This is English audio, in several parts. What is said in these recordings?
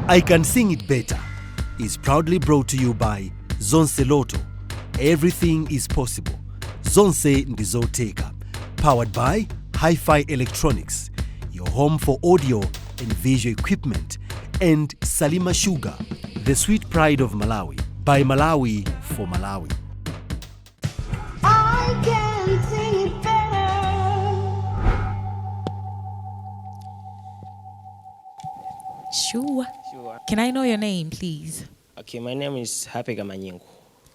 I Can Sing It Better is proudly brought to you by Zonse Lotto. Everything is possible. Zonse Zodiak. Powered by Hi-Fi Electronics, your home for audio and visual equipment, and Salima Sugar, the sweet pride of Malawi, by Malawi for Malawi. I can sing it better. Sure. Can I know your name, please? Okay, my name is Happy Kamanyengo.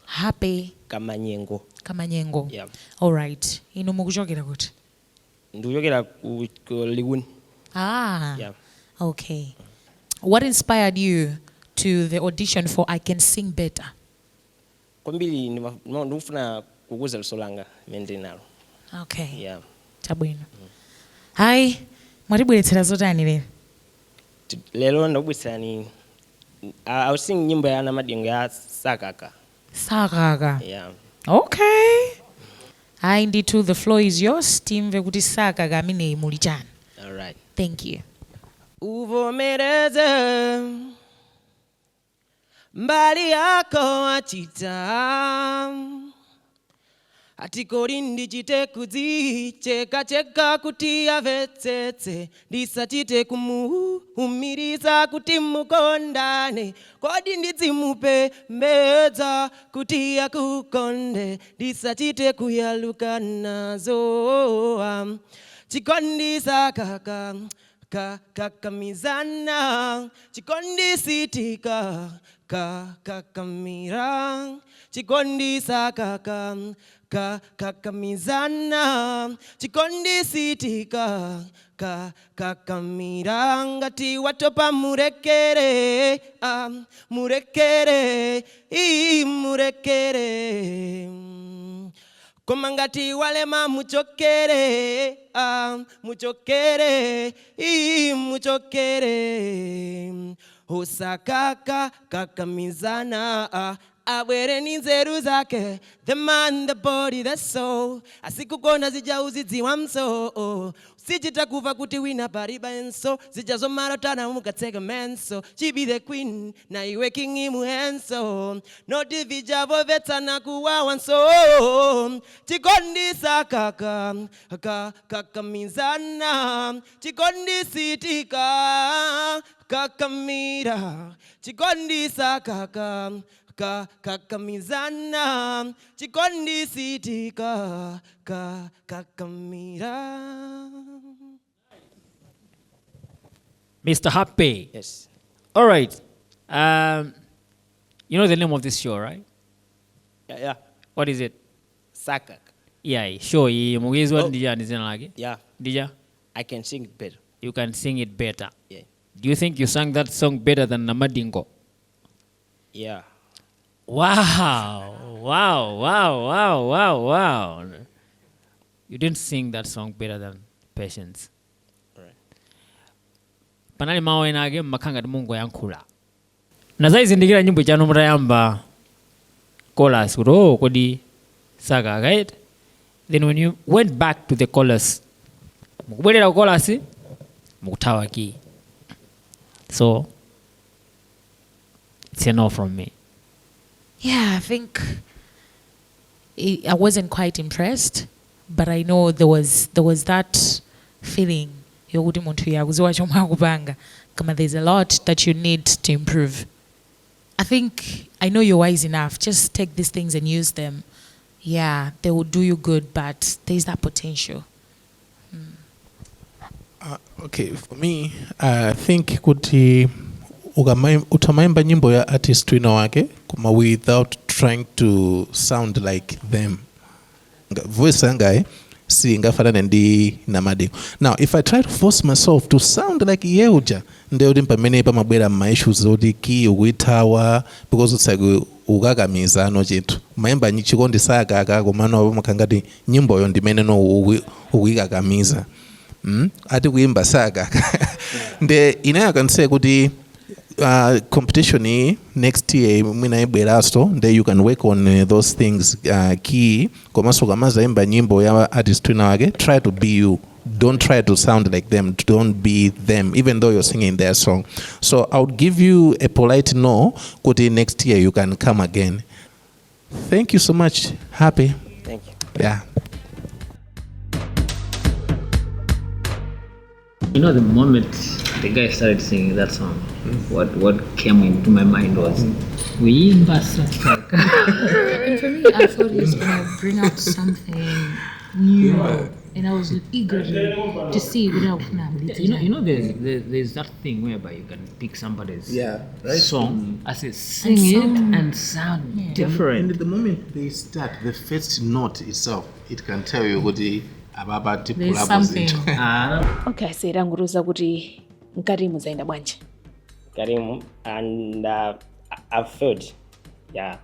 Happy Kamanyengo. Kamanyengo. Yeah. All right. Ino mukujogera kuti. Nduyogera ku Ligun. Ah. Yeah. Okay. What inspired you to the audition for I Can Sing Better? Kwambiri ndifuna kukuza lusolanga mende nalo. Okay. Yeah. Chabwino. Hi. Mwatibweretsera zotani lero? Lelo ndobwisani I was singing nyimbo ya namadingo ya Sakaka. Sakaka. Yeah. Okay. Hi ndithu, the floor is yours. Timve kuti Sakaka amene muli chani. All right. Thank you. Uvomereze mbali yako achita atikori ndichite kudzicheka kuti avetsetse ndisachite kumuumiriza kuti mukondane kodi ndidzimupe mbedza kuti akukonde ndisachite kuyaluka nazo chikondisa kaka kakamizana chikondisitika kakamira chikondisa kakamizana chikondisitika kakamira ngati watopa murekere murekere koma ngati walema muchokere muchokere osakaka kakamizana abwere ni nzeru zake, the man, the body, the soul. Asikukona zija uzidziwa mso usichita kuva kuti wina pariba enso zija zomarotana mukateka menso. She be the queen, na iwe king imu henso. Noti vija vovetsana kuwawa nso. Chikondisa kakamizana chikondisitika kakamira chikondisa kakamizana chikondisitika kakamira. Mr. Happy. Yes. All right. You know the name of this show, right? Yeah. What is it? Sakak. Yeah, show. Mugezi wa ndija nizina lake. Yeah. Dija? I can sing it better. You can sing it better. Yeah. Do you think you sang that song better than Namadingo? Yeah. Wow. Wow. You didn't sing that song better than Patience. Right. Panali mawe nage makanga mungu yankula. Nazaizi ndikira nyimbo chanu mutayamba chorus kuto kodi Saka, right? Then when you went back to the chorus, mukubwerera chorus mukutawa ki. So it's a no from me. Yeah, I think I wasn't quite impressed, but I know there was that feeling. There's a lot that you need to improve. I think I know you're wise enough. Just take these things and use them. Yeah, they will do you good, but there's that potential. Okay, for me, I think kuti utamaimba nyimbo ya artist wina wake kuma without trying to sound like them. Voice yangae si ngafanana ndi Namadingo. Now, if I try to force myself to sound like Yeuja, ndio dimpa mene pa mabwera ma issues zodiki uwitawa because it's like ugagamiza no chintu. Maimba nyichikondi Saka komano abo makangati nyimbo yo ndimene no uwigagamiza. Ati kuimba Saka. Nde inaya can say kuti competition next year mwina ibweraso, then you can work on those things key komaso kamaza imba nyimbo ya artist wina wake, try to be you don't try to sound like them. Don't be them, even though you're singing their song. So I would give you a polite no. Kuti next year you can come again. Thank you so much. Happy. Thank you. Yeah. You know, the moment the guy started singing that song, what came into my mind was, we And for me, I thought he was gonna bring out something new, and I was eager to see it without you know there's that thing whereby you can pick somebody's song as a sing it and sound different. And the moment they start, the first note itself, it can tell you what the There's something. Okay, sera nguruza kuti mkarimu zaenda bwanji. Karim, and I've felt, yeah.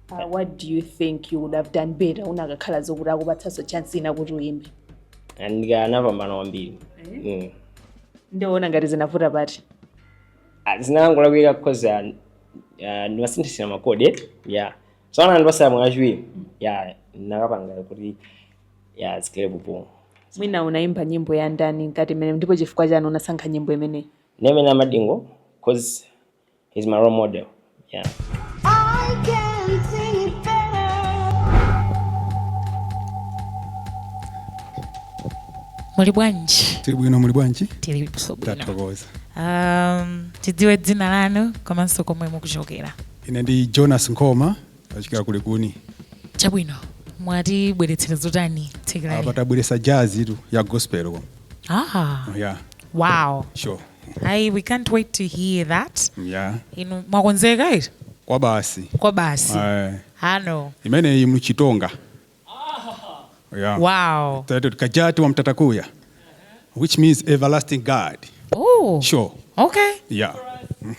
What do you think you would have done better unakakhala zokuti akubatsaso chance ina kuti uimbe? And ndikanapambana kwambiri. Ndiona ngati zinavuta pati. Zinangolakwira because ndimasinthisira makode, yeah. So anandipasa mwachiwiri, yeah, nakapanga kuti yeah, zikile bubu. Mwina unaimba nyimbo ya ndani ngati mene ndipo chifukwa chani unasankha nyimbo imene? Nemena Madingo, because he's my role model, yeah. I can sing it better. Muli bwanji? Tili bwino, muli bwanji? Tili bwino. Tatokoza. Tidziwe dzina lanu komanso komwe mukuchokera. Ine ndi Jonas Nkoma, achokera kule kuni. Chabwino. Mwati bweretsera zotani tsikirani? Apa tabweresa jazz itu ya gospel ko. Yeah. Wow. Sure. We can't wait to hear that. Yeah. Inu mwakonzeka iti? Kwa basi. Kwa basi. Ano. Imene imu Chitonga. Yeah. Wow. Tatu kajati wa mtatakuya. Which means everlasting God. Oh. Sure. Okay. Yeah.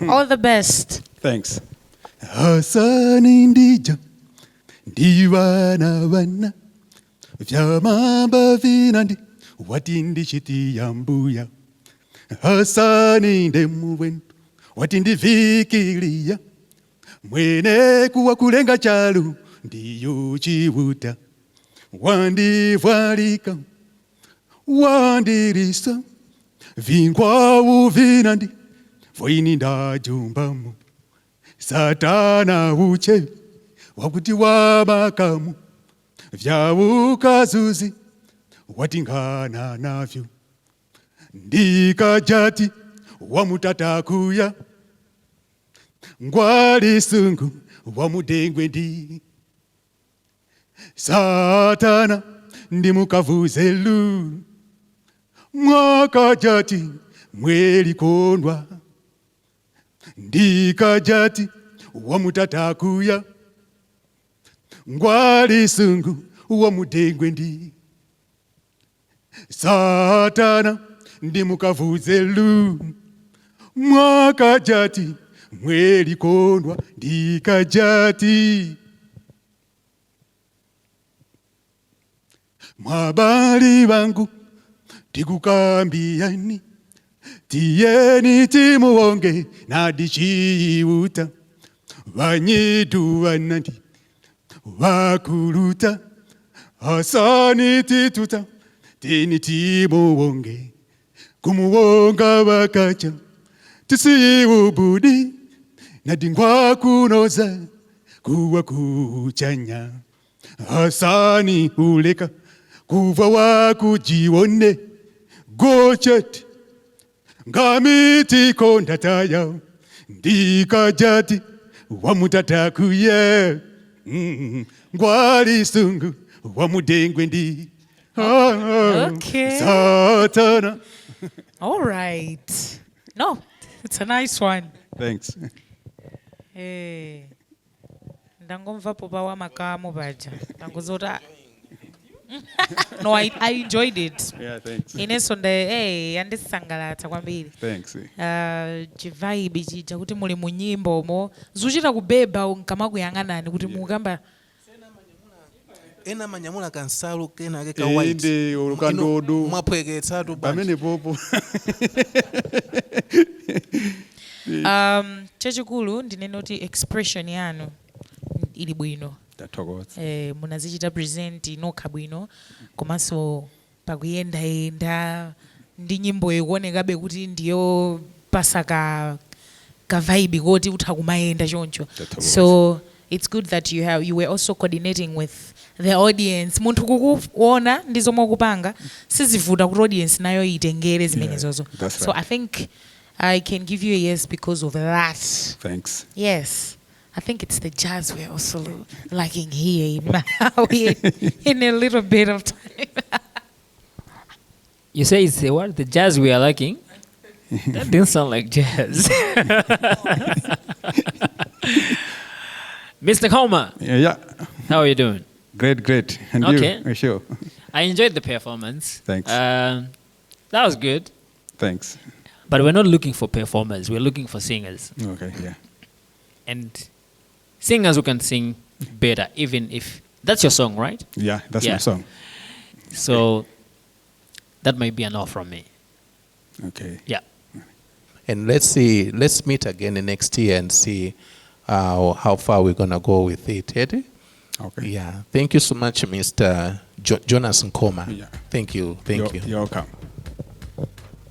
All the best. Thanks. Hasani ndija. Ndiwana wana. Vyamamba vinandi. Watindi chiti yambuya. Hasani ndemuwenu. Watindi vikilia. Mwene kuwa kulenga chalu. Ndiyo chivuta. Wandivwalika. Wandirisa. Vingwa uvinandi. Voini ndajumbamu. Satana uchevi. Wakuti wabakamu. Vyaukazuzi. Watingana navyo. Ndikajati wamutatakuya. Ngwali sungu wamudengwe ndi. Satana ndimukavuzelu. Mwakajati mweli kondwa. Ndikajati wamutatakuya. Ngwali sungu wamudengwe ndi. Satana ndimukavuzelu. Mwakajati mweli kondwa. Ndikajati mwabali wangu tikukambiani. Tiyeni timuonge nadichiuta. Vanyitu vanandi vakuluta. Hasani tituta. Tini timuonge. Kumuonga wakacha. Tisiubudi. Nadingwa kunoza. Kuwa kuchanya. Hasani uleka. Kuva wakujione. Gochet. Ngamiti kondataya. Ndikajati wamutatakuye. Ngwali sungu wamudengwe ndi. Okay. Satana. All right. No, it's a nice one. Thanks. Hey. Ndangomva popa wa makamu baja. Ndangozota. No, I enjoyed it. Yeah, thanks. Inesonde yandisangalatsa kwambiri. Thanks. Chivibe chija kuti muli mu nyimbo mo zuchita kubeba nkamakuyang'anani kuti mukamba Ena manyamula kansalu kena keka white. Inde ulukandodo. Mwapweketsatu banje. Pamene popo. chachikulu ndinene kuti expression yanu ili bwino. Tatokoza. Munazichita present nokha bwino komanso pakuyenda ndi nyimbo ikuonekabe kuti ndiyo pasa ka vibe koti utha kumayenda choncho. So it's good that you were also coordinating with the audience. Munthu kukuona ndi zomwe kupanga sizivuta kuti audience nayo itengere zimenezozo. So I think I can give you a yes because of that. Thanks. Yes. I think it's the jazz we're also lacking here in Malawi in a little bit of time. You say it's what? The jazz we are lacking? That didn't sound like jazz. Mr. Koma, Yeah. how are you doing? Great. And Okay. you? Sure. I enjoyed the performance. Thanks. That was good. Thanks. But we're not looking for performers. We're looking for singers. Okay, yeah. And singers who can sing better, even if... That's your song, right? Yeah, that's Yeah. my song. So that might be enough from me. Okay. Yeah. And let's meet again next year and see how far we're going to go with it. Eddie? Okay. Yeah. Thank you so much, Mr. Jonas Nkoma. Yeah. Thank you. You're welcome.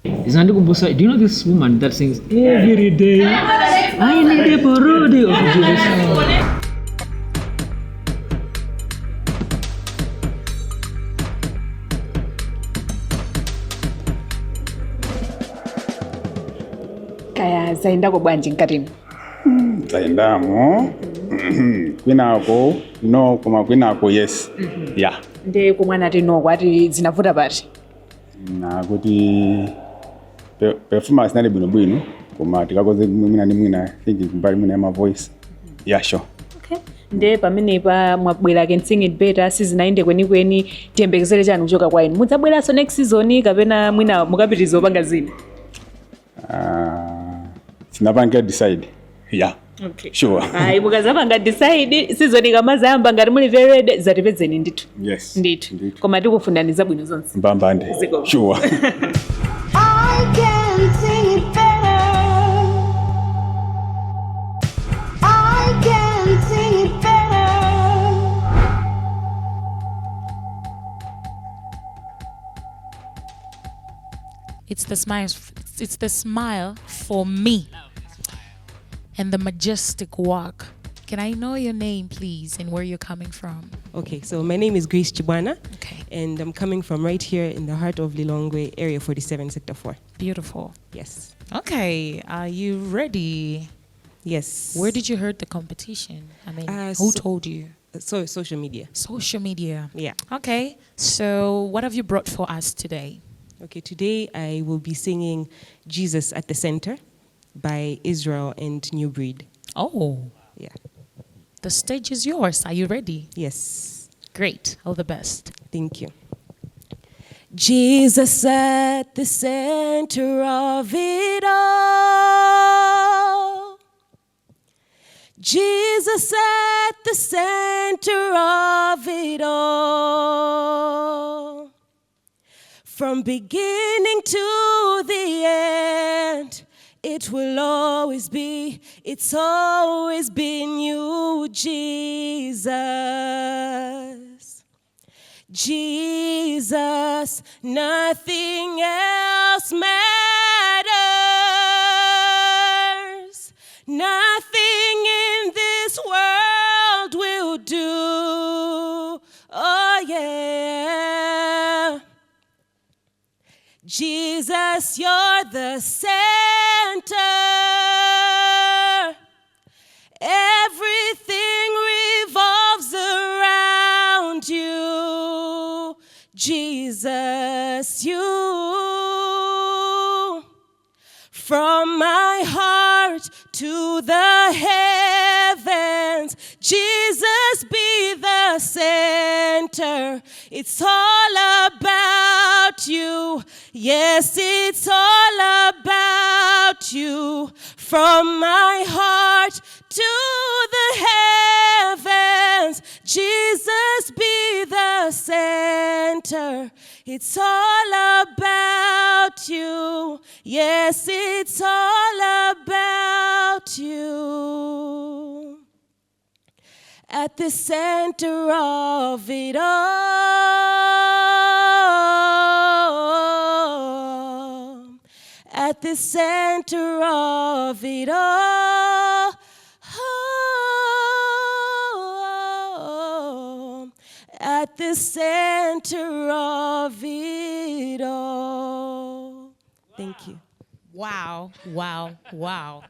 Do you know this woman that sings every day? I need a parody of Jesus. Kaya zaendako bwanji mkatimo? Zaendamo. Kwinako no, koma kwinako yes. Yeah. Nde kumwana tino kwati zinavuta pati? Na kuti performance nali bwino koma tikakoze mwina ndi mwina thinking mbali mwina ya voice. Yeah, sure. Okay. Nde pamenepa mwabwera can sing it better sizinaende kwenikweni tiyembekezere chanu kuchoka kwa inu. Mudzabweranso next season kapena mwina mukapitiriza opanga zina? Sinapanga decide. Yeah. Okay. Sure. Hayi mukazapanga decide season ikamazayamba ngati muli very ready zatipezeni ndithu. Yes. Ndithu. Koma tikufundaniza bwino zonse. Mbambande. Ziko. Sure. I can sing it better. I can sing it better. It's the smile for me and the majestic walk. Can I know your name, please, and where you're coming from? Okay, so my name is Grace Chibwana, Okay, and I'm coming from right here in the heart of Lilongwe, Area 47, Sector 4. beautiful. Yes. Okay, are you ready? Yes. Where did you heard the competition? I mean, so- who told you? So social media. Social media. Yeah. Okay, so what have you brought for us today? Okay, today I will be singing Jesus at the Center by Israel and New Breed. Oh, Yeah. the stage is yours. Are you ready? Yes. Great. All the best. Thank you. Jesus at the center of it all. Jesus at the center of it all. From beginning to the end, it will always be, it's always been you, Jesus. Jesus, nothing else matters. Nothing in this world will do. Oh, yeah. Jesus, you're the center. Everything revolves around you. Jesus, you. From my heart to the heavens, Jesus be the center. It's all about you. Yes, it's all about you. From my heart to the heavens, Jesus be the center. It's all about you. Yes, it's all about you. At the center of it all. at the center of it all. Oh, at the center of it all. Thank you. Wow, wow, wow.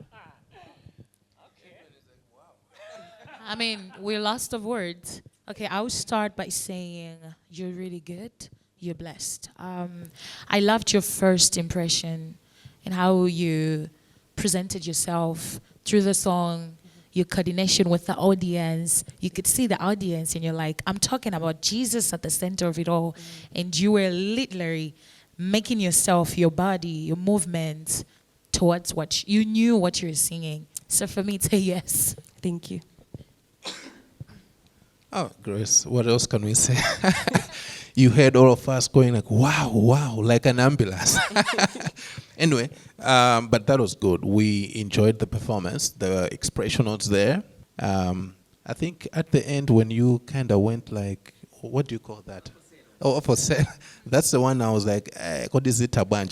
I mean, we're lost of words. Okay, I'll start by saying you're really good. You're blessed. I loved your first impression and how you presented yourself through the song, your coordination with the audience. You could see the audience and you're like, I'm talking about Jesus at the center of it all. And you were literally making yourself, your body, your movements towards what you knew what you were singing. So for me, it's a yes. Thank you. Oh, Grace, what else can we say? You heard all of us going like, wow, wow, like an ambulance. Anyway, but that was good. We enjoyed the performance. The expression was there. I think at the end when you kind of went like, what do you call that? Oh, for sale. That's the one I was like, what is it about?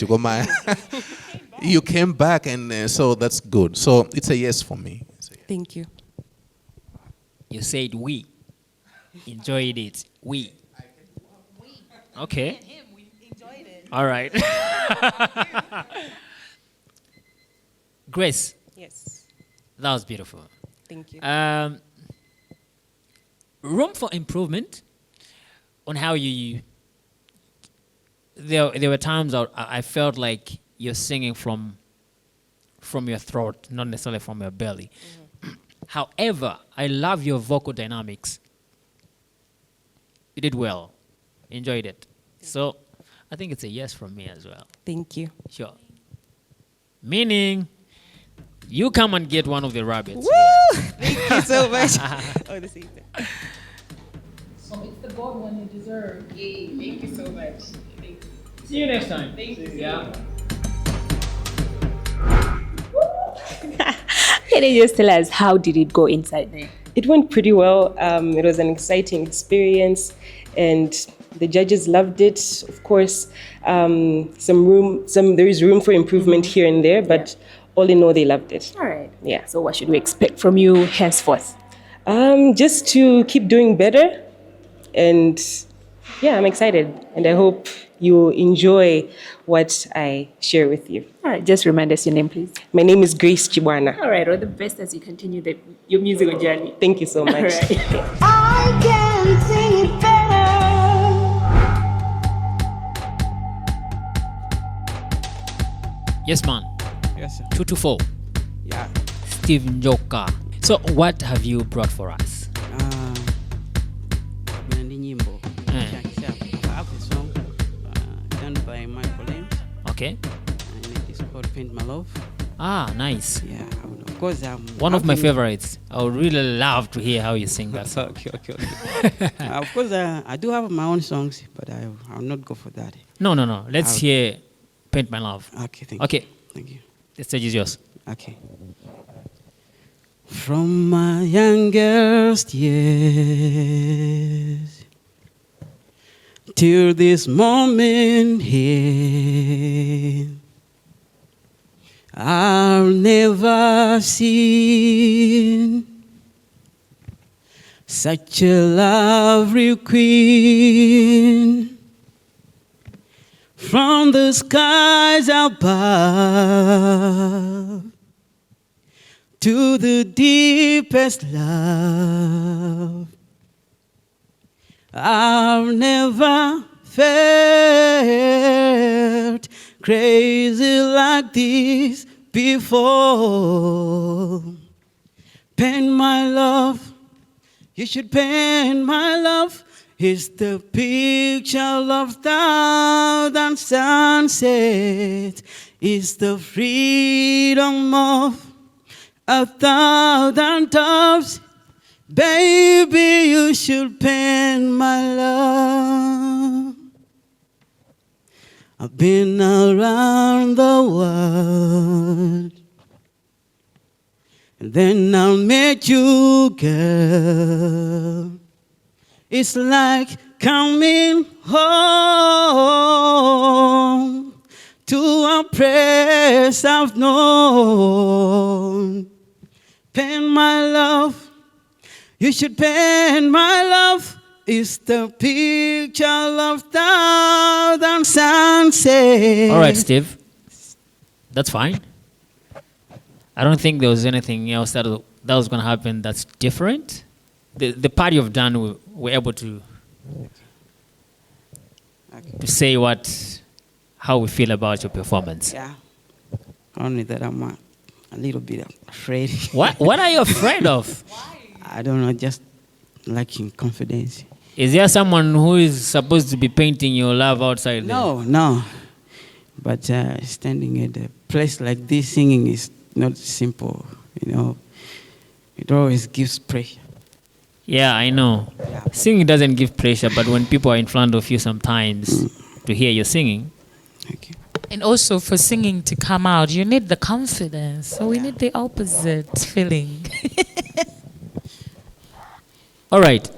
You came back and so that's good. So it's a yes for me. Thank you. You said we enjoyed it. We. Okay. All right. Grace, Yes. that was beautiful. Thank you. Room for improvement on how you. There were times I felt like you're singing from your throat, not necessarily from your belly. However, I love your vocal dynamics. You did well. Enjoyed it. So I think it's a yes from me as well. Thank you. Sure. Meaning, you come and get one of the rabbits. Woo! Thank you so much. Oh, this evening. So it's the God one you deserve. Yay, thank you so much. Thank you. See you next time. Thank you. Yeah. Can you just tell us how did it go inside there? It went pretty well. It was an exciting experience, and the judges loved it. Of course, there is room for improvement here and there, but all in all, they loved it. All right. Yeah. So what should we expect from you henceforth? Just to keep doing better, and yeah, I'm excited, and I hope you enjoy what I share with you. All right. Just remind us your name, please. My name is Grace Chibwana. All right. All the best as you continue your musical journey. Thank you so much. All right. I can sing it better. Yes, man. Yes, sir. 224. Yeah. Steve Njoka. So what have you brought for us? Ndi nyimbo. I have a song done by Michael Lane, Okay. and it is called Paint My Love. Ah, nice. Yeah, and of course One of my favorites. I would really love to hear how you sing that song. Okay. Of course, I do have my own songs, but I'll not go for that. No. Let's hear Paint My Love. Okay, thank Okay. you. Thank you. The stage is yours. Okay. From my youngest years till this moment here, I've never seen such a lovely queen. From the skies above to the deepest love, I've never felt crazy like this before. Paint my love, you should paint my love. It's the picture of thousand sunsets. It's the freedom of 1,000 doves. Baby, you should paint my love. I've been around the world, and then I met you, girl. It's like coming home to a place I've known. Pain my love, you should pain my love. It's the picture of thousand sunsets. All right, Steve. That's fine. I don't think there was anything else that was going to happen that's different. The part you've done, we're able to say how we feel about your performance. Yeah. Only that I'm a little bit afraid. What are you afraid of? I don't know, just lacking confidence. Is there someone who is supposed to be painting your love outside there? No. But standing at a place like this, singing is not simple, you know. It always gives pressure. Yeah, I know. Yeah. Singing doesn't give pressure, but when people are in front of you sometimes to hear you singing. Thank you. And also for singing to come out, you need the confidence. So we need the opposite feeling. All right.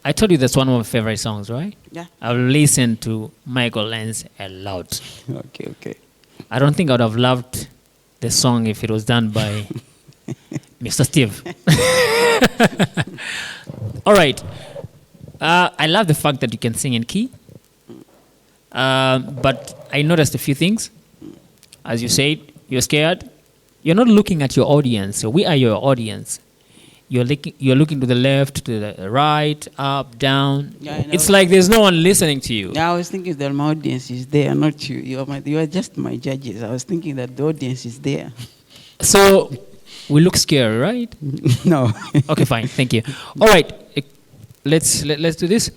I told you that's one of my favorite songs, right? Yeah. I've listened to Michael Lenz a lot. Okay. I don't think I would have loved the song if it was done by Mr. Steve. All right. I love the fact that you can sing in key. But I noticed a few things. As you said, you're scared. You're not looking at your audience. So we are your audience. You're looking to the left, to the right, up, down. Yeah, it's like there's no one listening to you. Yeah, I was thinking that my audience is there, not you. You are just my judges. I was thinking that the audience is there. So we look scared, right? No. Okay, fine. Thank you. All right. Let's do this.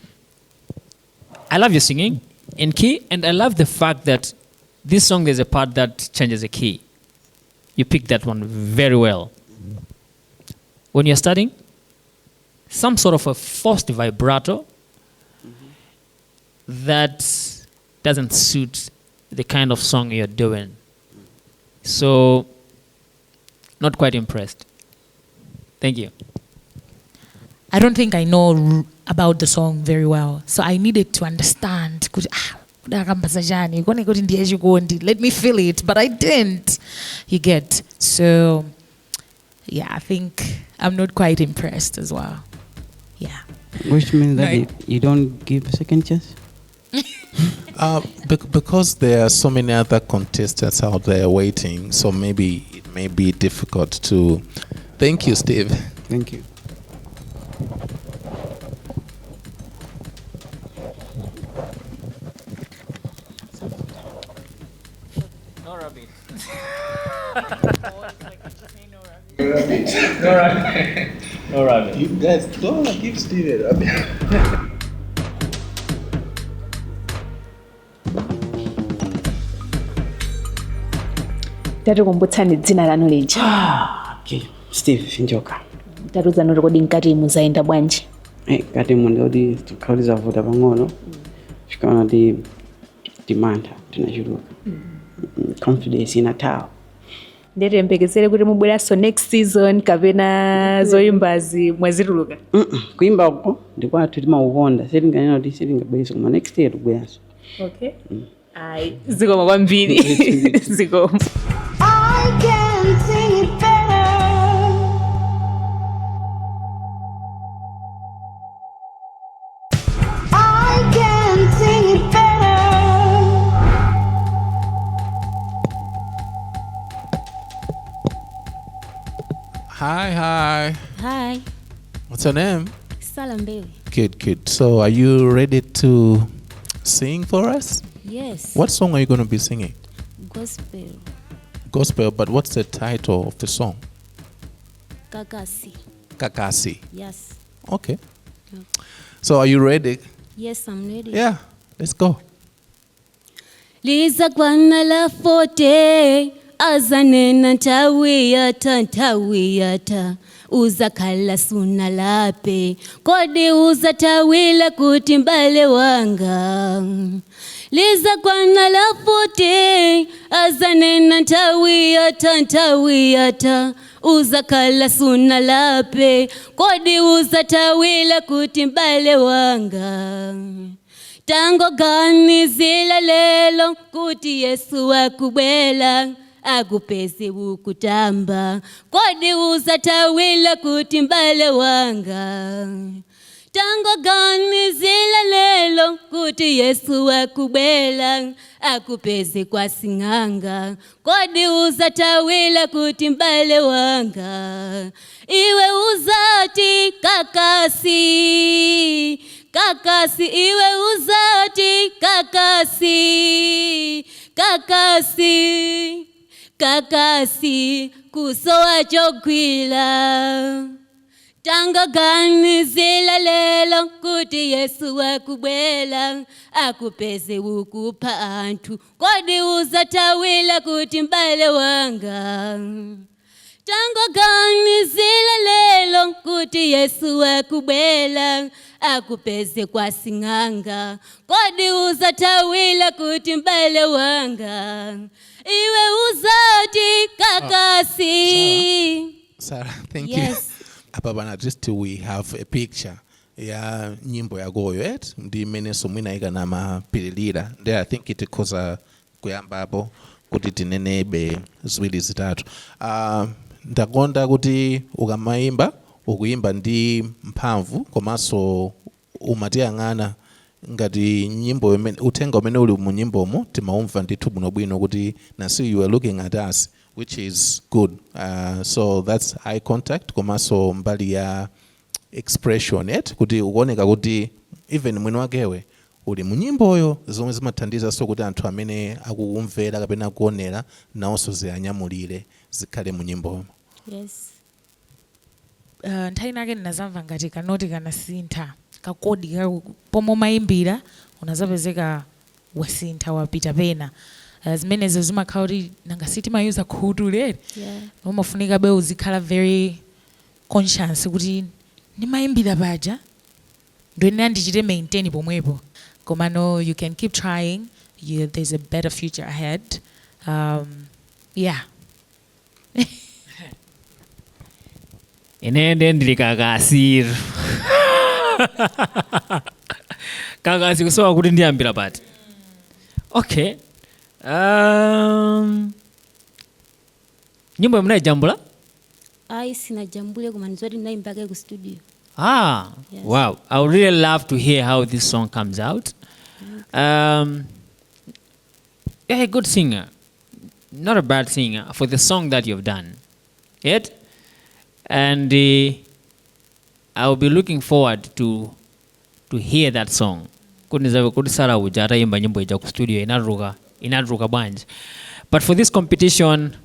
I love your singing in key, and I love the fact that this song there's a part that changes the key. You picked that one very well. When you're studying, some sort of a forced vibrato that doesn't suit the kind of song you're doing. So, not quite impressed. Thank you. I don't think I know about the song very well. So I needed to understand. Let me feel it, but I didn't. You get. So, yeah, I think I'm not quite impressed as well. Yeah. Which means that you don't give a second chance? Because there are so many other contestants out there waiting, so maybe it may be difficult to... Thank you, Steve. Thank you. No rabbit. No rabbit. You guys don't give Steve a rabbit. tatikumbutsani dzina lanu lija. Okay. Steve Njoka. Tatuzani rekodi nkati muzaenda bwanji. Kati munodi tukauliza vuta pang'ono. Shikaona di dimanda tunachuluka. Confidence inatawa. Ndiyembekezere kuti mubweranso next season kapena zoyimbazi mwazituluka. Kuimba uko ndikwathu timaukonda sitinganena kuti sitingabwereso koma next year tubweranso. Okay. Ayi, zikoma kwambiri. Zikoma. I can sing it better. I can sing it better. Hi. Hi, What's your name? Salam baby. Good. So are you ready to sing for us? Yes. What song are you going to be singing? Gospel. Gospel, but what's the title of the song? Kakasi. Kakasi. Yes. Okay. So are you ready? Yes, I'm ready. Yeah, let's go. Liza kwana la fote azanena ntawiyata uzakhala suna lape kodi uzatawila kuti mbale wanga Liza kwana la fote azanena ntawiyata uzakhala suna lape kodi uzatawila kuti mbale wanga tangoganizila lelo kuti Yesu akubwela akupeze ukutamba kodi uzatawila kuti mbale wanga tangoganizila lelo kuti Yesu akubwela akupeze kwa sing'anga kodi uzatawila kuti mbale wanga iwe uzati kakasi kakasi iwe uzati kakasi kakasi kakasi kusowa chogwila tangoganizila lelo kuti Yesu akubwela akupeze ukupa anthu kodi uzatawila kuti mbale wanga tangoganizila lelo kuti Yesu akubwela akupeze kwa sing'anga kodi uzatawila kuti mbale wanga iwe uzati kakasi. Sarah, thank Yes. you. Apa bana just we have a picture ya nyimbo ya goyo ndi imene somwina ikana mapililira there. I think it koza kuyamba apo kuti tinenebe ziwiri zitatu. Ndakonda kuti ukamaimba ukuyimba ndi mphamvu komanso umatiyang'ana ngati nyimbo imene uthenga umene uli mu nyimbomo timaumva ndithu bwinobwino kuti nasi you are looking at us, which is good. So that's eye contact komanso mbali ya expression kuti ukuoneka kuti even mwini wakewe uli mu nyimboyo zomwe zimathandiza so kuti anthu amene akukumvera kapena kuonera nawonso ziyanyamulire zikhale mu nyimbomo. Yes. Nthawi nake ndinazamva ngati kanoti kanasintha kakodi pomwe umayimbira unazapezeka wasintha wapita pena. Zimenezo zimakhala kuti nanga sitimayuza khutu leri. Yeah. Umafunika be uzikhala very conscious kuti ndimayimbira paja ndwenera ndichite maintain pomwepo. Koma no, you can keep trying. There's a better future ahead. Yeah. Inende ndili kakasiri. Kakasi kusowa kuti ndiyambira pati. Okay. Nyimbo mnayijambula? Ayi sinajambule koma nzoti ndinayimbake ku studio. Yes. Wow. I would really love to hear how this song comes out. You're a good singer. Not a bad singer for the song that you've done. Yet? And I will be looking forward to hear that song. Kuti Sara uja atayimba nyimbo ija ku studio inaruka bwanji. But for this competition,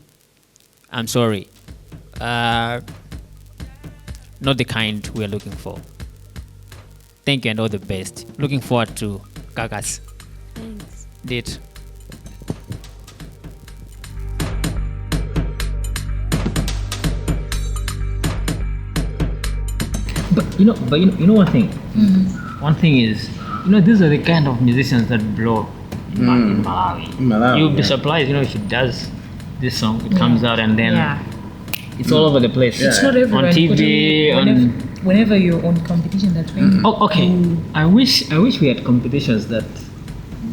I'm sorry. Not the kind we are looking for. Thank you and all the best. Looking forward to Kakas. Thanks. Date. But you know one thing. One thing is, these are the kind of musicians that blow in Malawi. You'll be surprised, if she does this song, it comes out and then it's all over the place. It's not everywhere. On TV, whenever you're on competition that way. Oh, okay. I wish we had competitions that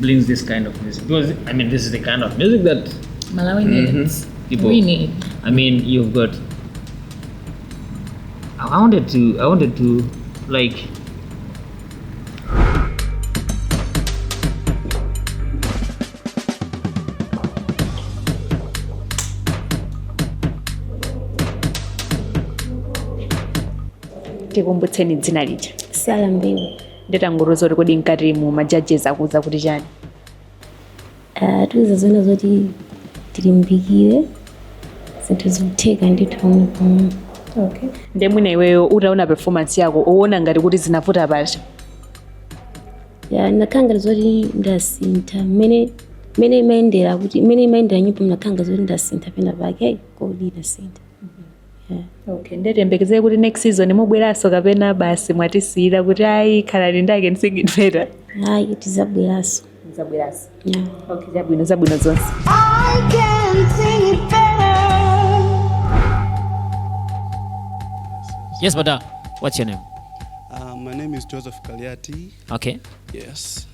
brings this kind of music, because this is the kind of music that Malawi needs. people. We need. You've got. I wanted to like. Tikumbutseni dzina lija. Salam baby. Ndetanguruza kuti kodi mkati mu majudges akuza kuti chani. Tuiza zona zoti tilimbikire zinthu zikutheka ndithu pamwe. Okay. Nde mwina iweyo utaona performance yako uona ngati kuti zinavuta pacha. Ya nakanga zoti ndasintha mene imayendera kuti mene imayendera nyimbo nakanga zoti ndasintha pena pake kodi ndasintha. Yeah. Okay, ndetembekeze kuti next season mubweraso kapena basi mwatisiyira kuti ayi khalani ndake ndisingimvera. Hayi tizabweraso. Zabweraso. Yeah. Okay, zabwino zonse. I can sing it better. Yes, but what's your name? My name is Joseph Kaliati. Okay. Yes.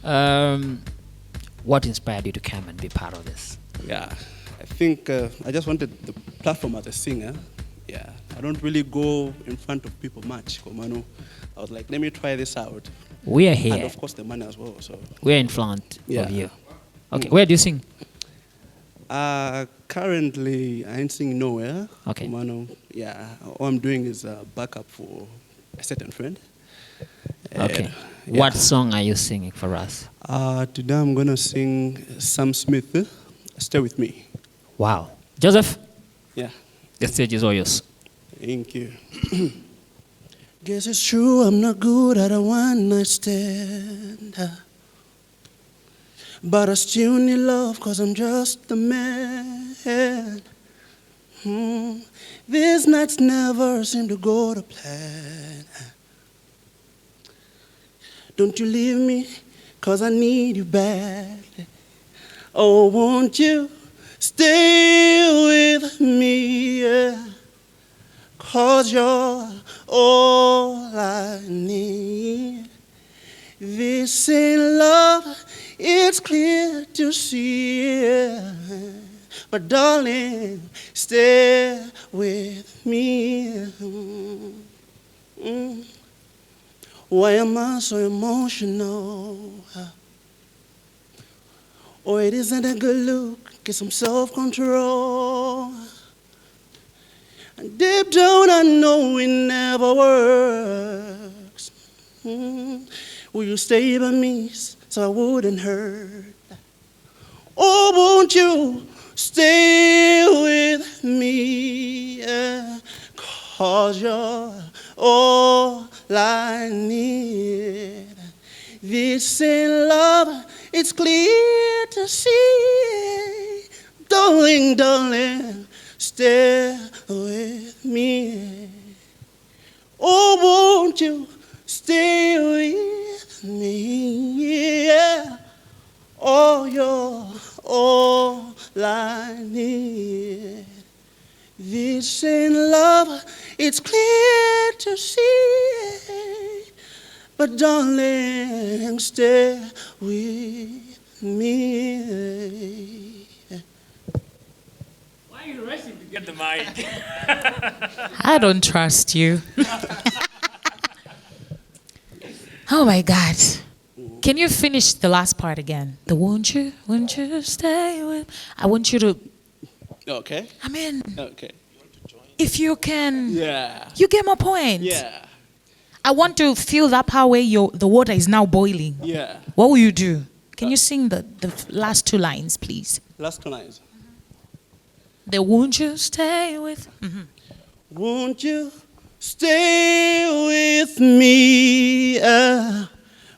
What inspired you to come and be part of this? Yeah, I think I just wanted the platform as a singer. Yeah, I don't really go in front of people much. I was like, let me try this out. We are here. And of course the money as well. So We are in front Yeah. of you. Okay, where do you sing? currently I ain't singing nowhere. Okay. Yeah, all I'm doing is backup for a certain friend. Okay. Yeah. What song are you singing for us? Today I'm gonna sing Sam Smith, Stay With Me. Wow. Joseph, Yeah. the stage is all yours. Thank you. Guess it's true, I'm not good at a one-night stand. But I still need love, cause I'm just a man. These nights never seem to go to plan. Don't you leave me, cause I need you bad. Oh, won't you stay with me, yeah. Cause you're all I need. This ain't love, it's clear to see, yeah. But darling, stay with me. Why am I so emotional? Oh, it isn't a good look, get some self-control. And deep down I know it never works. Will you stay by me so I wouldn't hurt? Oh, won't you stay with me? Yeah. Cause you're all I need. This ain't love, it's clear to see. Darling, darling, stay with me. Oh, won't you stay with me? Yeah. Oh, you're all I need. This ain't love, it's clear to see. But darling, stay with me. Why are you rushing to get the mic? I don't trust you. Oh my God. Can you finish the last part again? The won't you stay with? I want you to, Okay. I mean, Okay. if you can, Yeah. you get my point. Yeah. I want to feel that part where the water is now boiling. Yeah. What will you do? Can you sing the last two lines, please? Last two lines. The won't you stay with? Won't you stay with me?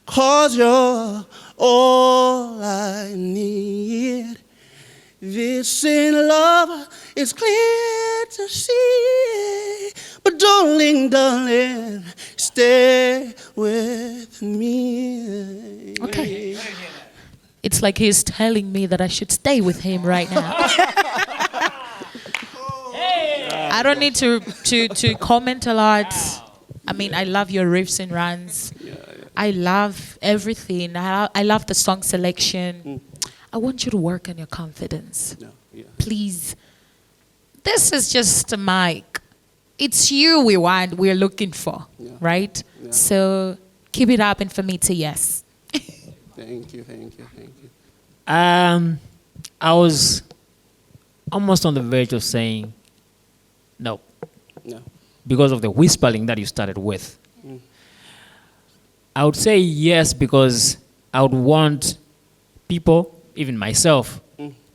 Cause you're all I need. This ain't love, it's clear to see. But darling, darling, stay with me. Okay. It's like he's telling me that I should stay with him right now. I don't need to comment a lot. I mean, I love your riffs and runs. I love everything. I love the song selection. I want you to work on your confidence. Please. This is just a mic. It's you we're looking for, right? Yeah. So keep it up and for me to yes. Thank you, thank you, thank you. I was almost on the verge of saying no. No. Because of the whispering that you started with. I would say yes because I would want people, even myself,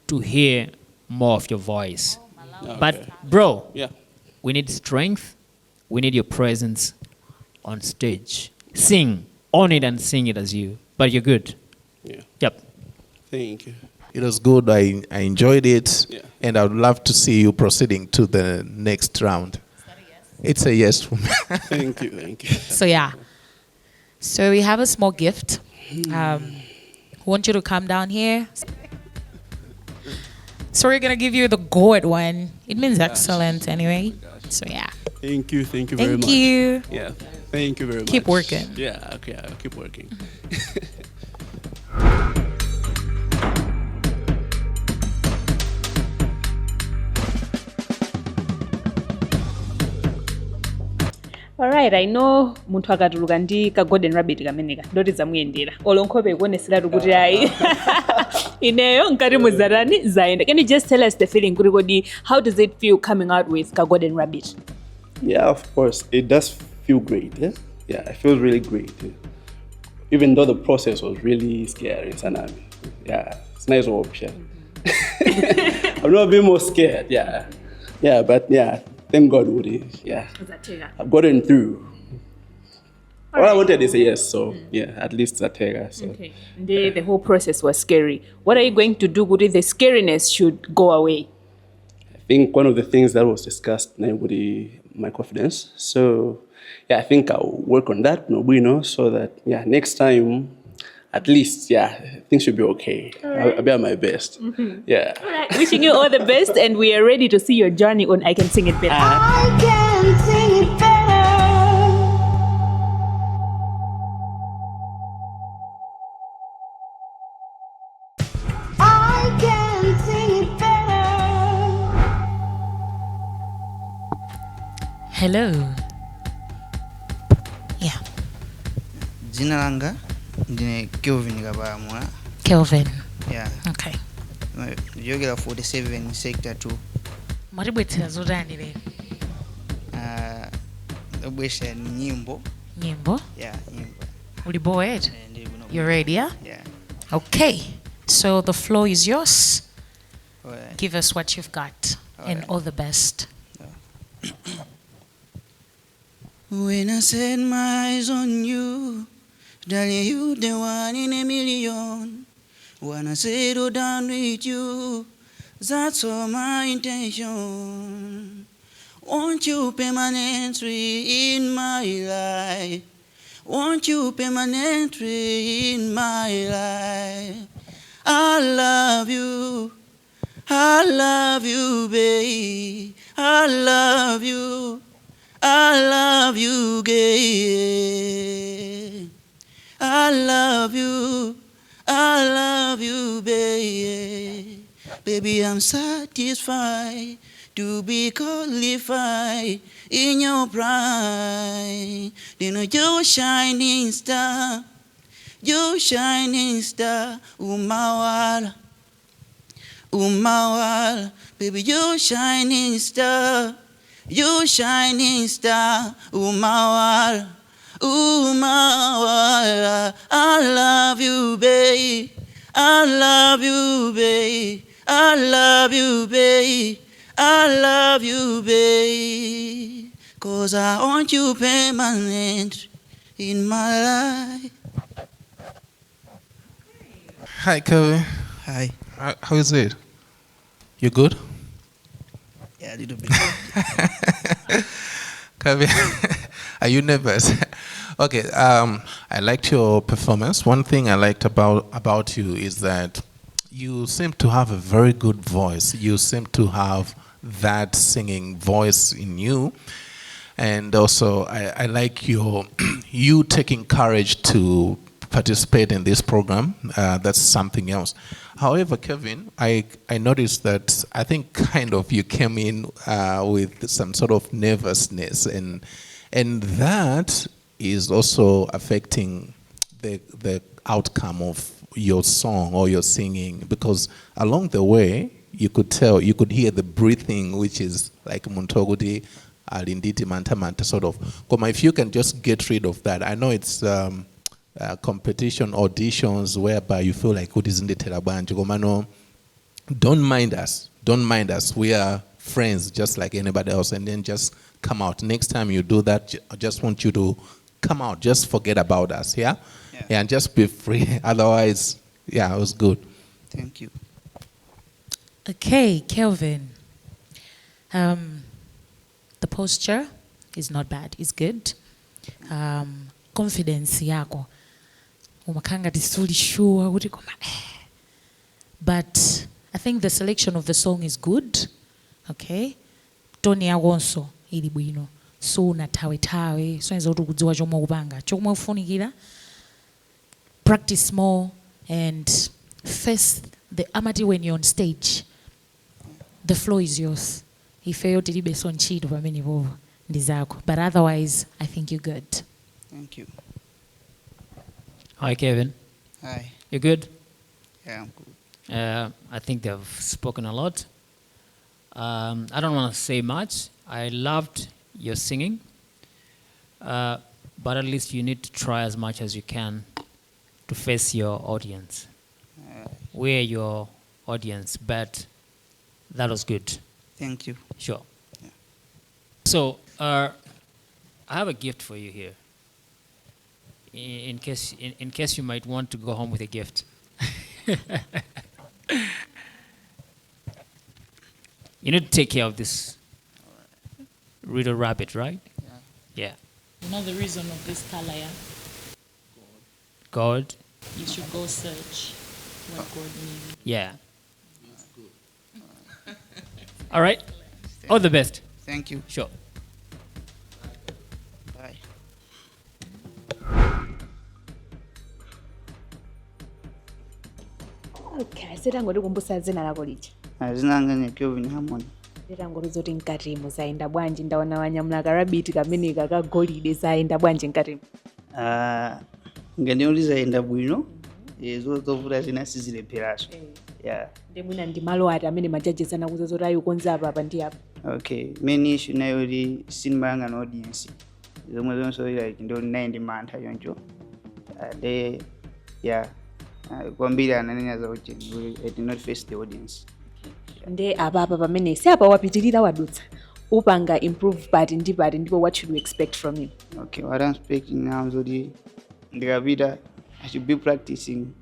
to hear more of your voice. Okay. But bro, Yeah. we need strength. We need your presence on stage. Sing, own it and sing it as you. But you're good. Yeah. Yep. Thank you. It was good. I enjoyed it. Yeah. And I would love to see you proceeding to the next round. It's a yes for me. Thank you, thank you. So yeah. So we have a small gift. Want you to come down here. So we're gonna give you the gourd one. It means excellent anyway. So yeah. Thank you very much. Thank you. Yeah. Thank you very much. Keep working. Yeah, okay, I'll keep working. Alright, I know munthu akatuluka ndi ka golden rabbit kameneka ndoti zamuyendera olonkhope ikuoneseratu kuti ayi ineyo nkati muzarani zaenda. Can you just tell us the feeling kuti kodi how does it feel coming out with ka golden rabbit? Yeah, of course. It does feel great. Yeah, it feels really great. Even though the process was really scary, Sanami. Yeah, it's nice option. I've never been more scared, yeah. Yeah, but yeah, thank God with it. Yeah. I've gotten through. All I wanted is a yes, so yeah, at least Zodiak. So. Okay. The whole process was scary. What are you going to do with the scariness should go away? I think one of the things that was discussed now with my confidence. So yeah, I think I'll work on that, so that yeah, next time at least things should be okay. Right. I'll be at my best. Yeah. All right. Wishing you all the best, and we are ready to see your journey on I Can Sing It Better. I can sing it better. I can sing it better. Hello. Yeah. Jina langa ndine Kelvin Kabamwa. Kelvin. Yeah. Okay. Yogela 47 sector 2. Maribwetera zotani le? Obwesha nyimbo. Nyimbo? Yeah, nyimbo. Uli bored? You ready, yeah? Yeah. Okay. So the floor is yours. All right. Give us what you've got and all the best. When I set my eyes on you, darling, you the one in a million. When I settle down with you, that's all my intention. Won't you permanently in my life? Won't you permanently in my life? I love you, babe. I love you. I love you, gay. I love you, babe. Baby, I'm satisfied to be qualified in your pride. You know you're shining star, umawala, baby, you're shining star. You shining star, umawala. I love you, babe. I love you, babe. I love you, babe. I love you, babe. 'Cause I want you permanent in my life. Hi, Kevin. Hi. How is it? You good? Yeah, a little bit. Kevin, are you nervous? Okay, I liked your performance. One thing I liked about you is that you seem to have a very good voice. You seem to have that singing voice in you. And also, I like you taking courage to participate in this program. That's something else. However, Kevin, I noticed that I think kind of you came in with some sort of nervousness, and that is also affecting the outcome of your song or your singing, because along the way you could hear the breathing, which is like Muntogudi, Alinditi, Manta Manta sort of. Koma, if you can just get rid of that. I know it's competition auditions whereby you feel like what isn't it Komano, don't mind us. We are friends just like anybody else, and then just come out. Next time you do that, I just want you to come out. Just forget about us, yeah, and just be free. Otherwise, it was good. Thank you. Okay, Kelvin. The posture is not bad. It's good. Confidence yako. Umakanga tisuli sure kuti koma. But I think the selection of the song is good. Okay. Toni yakonso ili bwino. So na tawe. So nza kuti kudziwa chomwe kupanga. Chomwe ufunikira. Practice more and face the amati when you're on stage. The floor is yours. Ifeyo tilibe sonchito pamene popo. ndi zako. But otherwise, I think you're good. Thank you. Hi, Kevin. Hi. You good? Yeah, I'm good. I think they've spoken a lot. I don't want to say much. I loved your singing. But at least you need to try as much as you can to face your audience. We're your audience, but that was good. Thank you. Sure. So, I have a gift for you here. In case you might want to go home with a gift. You need to take care of this little rabbit, right? Yeah. You know the reason of this color, yeah? God. You should go search what God means. Yeah. All right. All the best. Thank you. Sure. Bye. Okay, setangoti kumbusa dzina lako licha. Zinanga ne Kelvin Harmony. Setangoti zoti mkatimo zaenda bwanji ndaona wanyamula karabiti kameneka kagolide zaenda bwanji mkatimo. Ngani zaenda bwino. Zovuta zina sizilepheraso. Yeah. Ndemwina ndi malo ati amene majudges anakuza zoti ayikonza apa ndi apa. Okay, main issue nayo li sinimanga na audience. Zomwe zonso like ndo 90 mantha yoncho. Yeah. Kwambiri ananena za ucheni. I did not face the audience. Nde apa pamene si apa wapitirira wadutsa. Upanga improve part ndipo what should we expect from him? Okay, what I'm expecting now is that ndikapita I should be practicing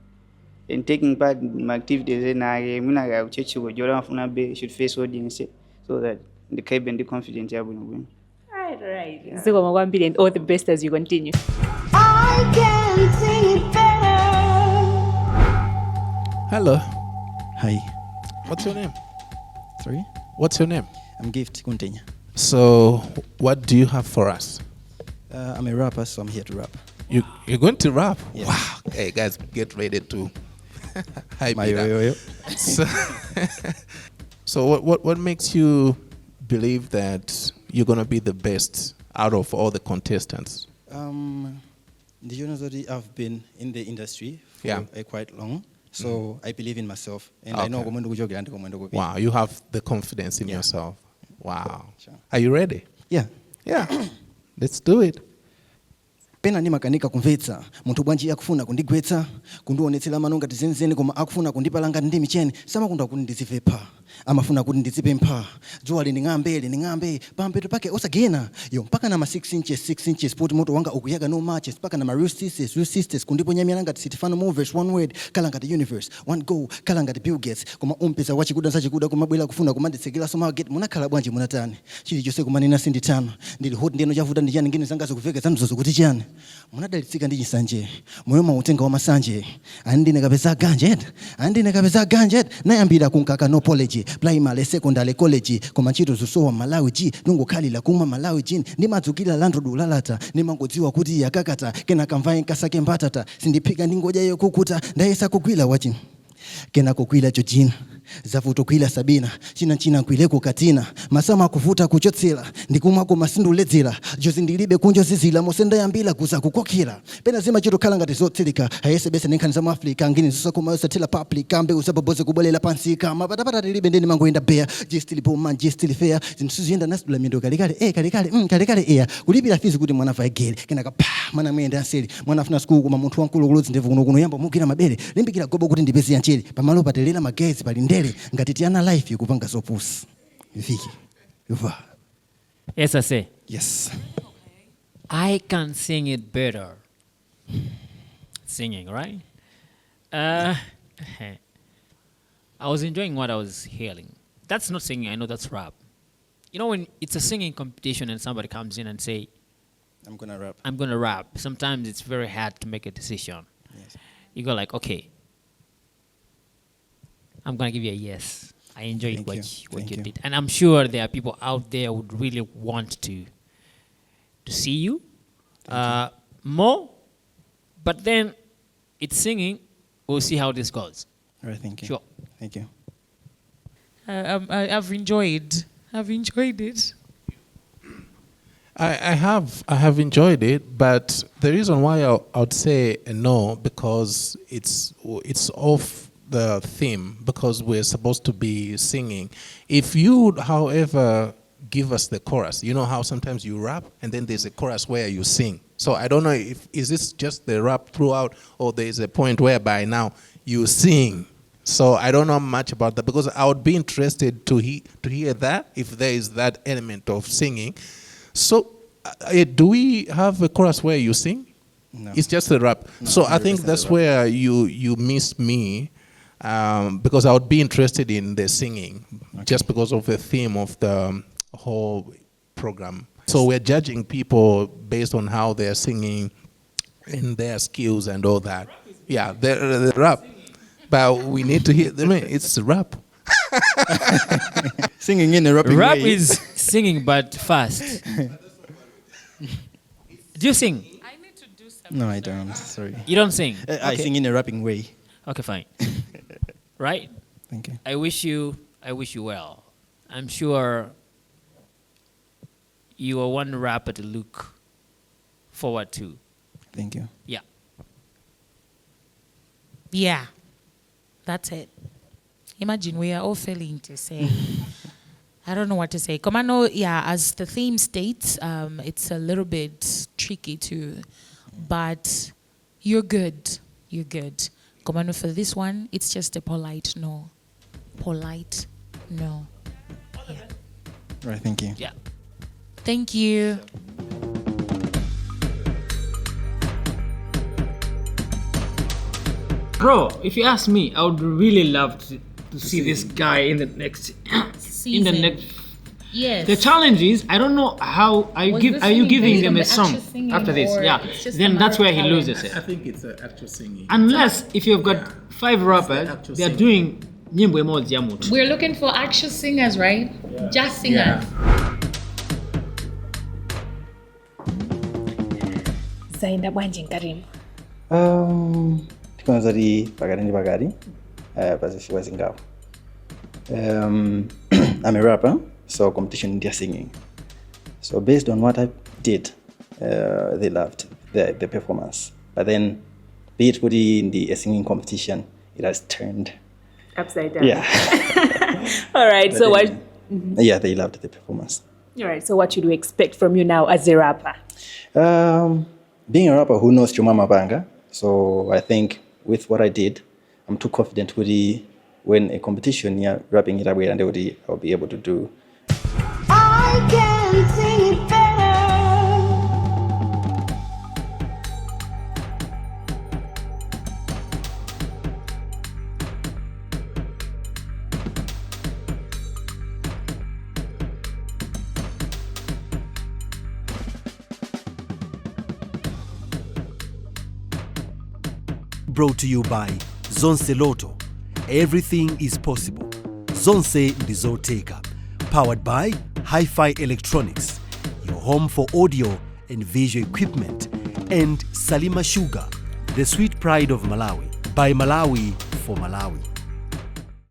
and taking part in my activities and I uchechuko jora mafuna be should face audience so that the kaibe ndi confident yabo ngwini. Right. Ziko makwambiri and all the best as you continue. I can sing it better. Hello. Hi. What's your name? Sorry? What's your name? I'm Gift Kuntenya. So, what do you have for us? I'm a rapper, so I'm here to rap. You're going to rap? Yes. Wow. Hey, guys, get ready to hype My it up. yo. So what makes you believe that you're going to be the best out of all the contestants? The Jonas I've been in the industry for quite long. So I believe in myself, and I know Wow, you have the confidence in yourself. Wow. Sure. Are you ready? Yeah. Yeah. Let's do it. Pena ni makanika kumvetsa muntu bwanji akufuna kundigwetsa kundionetsera manonga tizenzeni koma akufuna kundipalanga ndi micheni samakunda kuti ndizipempha amafuna kuti ndizipempha dzuwa ling'ambe pampeto pake osagena yo mpaka na ma 6 inches poti moto wanga ukuyaga no matches mpaka na ma real sisters kundiponyamira ngati sitifano movers one word kala ngati universe one go kala ngati Bill Gates koma umpeza wachikuda sachikuda koma bwela kufuna kumanditsekera so market munakhala bwanji munatani chili chose kumanena sinditano ndili hot ndeno chavuta ndi chani ngine zangazo kuveka zamzozo kuti chani munadalitsika ndi chisanje moyo mautenga wa masanje andine kapeza ganjet nayambira kunkaka no apology primary secondary college koma ntchito zosowa Malawi G nungokhalira kumwa Malawi G ndimadzukira landro dulalata ndimangodziwa kuti yakakata kena kamvaye nkasake mbatata sindiphika ndingodya yokukuta ndayesa kugwila wachi kena kukwila chojina zavuto kwila sabina china kwileko katina masama kuvuta kuchotsera ndikumwako masinduledzera jozi ndilibe kunjo zizila mosenda yambila kuza kukokira pena zima chito khala ngati zotsilika ayese bese nenkhani za Africa ngini zosakoma yosatela public ambe usaboboze kubolela pansi kama patapata tilibe ndeni mangoenda bear jestili boma jestili fair zintusuziyenda nasula mindo kalikale eya kulipira fizi kuti mwana vaigere kenaka pa mwana mwenda anseli mwana afuna school kuma munthu wankulu kulodzi ndevu kuno yamba mukira mabere limbikira gobo kuti ndipezi yancheli pamalo patelera magezi pali ngati tiana life yokupanga zopusa viki yuva. Yes, I say. Yes. I can sing it better. Singing, right? I was enjoying what I was hearing. That's not singing, I know that's rap. You know, when it's a singing competition and somebody comes in and say, I'm gonna rap. Sometimes it's very hard to make a decision. Yes. You go like, okay, I'm going to give you a yes. I enjoyed what you did. And I'm sure there are people out there who would really want to see you more. But then it's singing. We'll see how this goes. All right, thank you. Sure. Thank you. I've enjoyed it. I have enjoyed it, but the reason why I would say no, because it's off the theme, because we're supposed to be singing. If you, however, give us the chorus, you know how sometimes you rap and then there's a chorus where you sing. So I don't know is this just the rap throughout, or there's a point whereby now you sing. So I don't know much about that, because I would be interested to hear that, if there is that element of singing. So do we have a chorus where you sing? No. It's just a rap. No, So I think that's where you miss me, because I would be interested in the singing, just because of the theme of the whole program. So we're judging people based on how they're singing and their skills and all that. Yeah, the rap. But we need to hear them. It's rap. Singing in a rapping Rap way. is singing, but fast. Do you sing? No, I don't. Sorry. You don't sing? I Okay. sing in a rapping way. Okay, fine. Right? Thank you. I wish you well. I'm sure you are one rapper to look forward to. Thank you. Yeah. Yeah, that's it. Imagine we are all failing to say. I don't know what to say. Komano, yeah, as the theme states, it's a little bit tricky too, but you're good. You're good. Komano, for this one, it's just a polite no. Polite no. Yeah. Right, thank you. Yeah. Thank you. Bro, if you ask me, I would really love to see this guy in the next Yes. The challenge is, I don't know how are you giving them a song after this? Yeah. Then that's where he loses it. I think it's actual singing. Unless if you've got 5 rappers, they're doing nyimbo moja ya mtu. We're looking for actual singers, right? Just singers. Zainda bwanji Karim. Tikuanza di pakati ndi pakati, pazifika zingapo. I'm a rapper, so competition India singing. So based on what I did, they loved the performance. But then, be it in the singing competition, it has turned Upside down. Yeah. All right. But So what? then- Yeah, they loved the performance. All right. So what should we expect from you now as a rapper? Being a rapper who knows Chuma Mabanga, so I think with what I did, I'm too confident with when a competition, yeah, rapping it away, and I'll be able to do. I can sing it better. Brought to you by Zonse Lotto. Everything is possible. Zonse ndi Zodiak. Powered by Hi-Fi Electronics, your home for audio and visual equipment. And Salima Sugar, the sweet pride of Malawi. By Malawi for Malawi.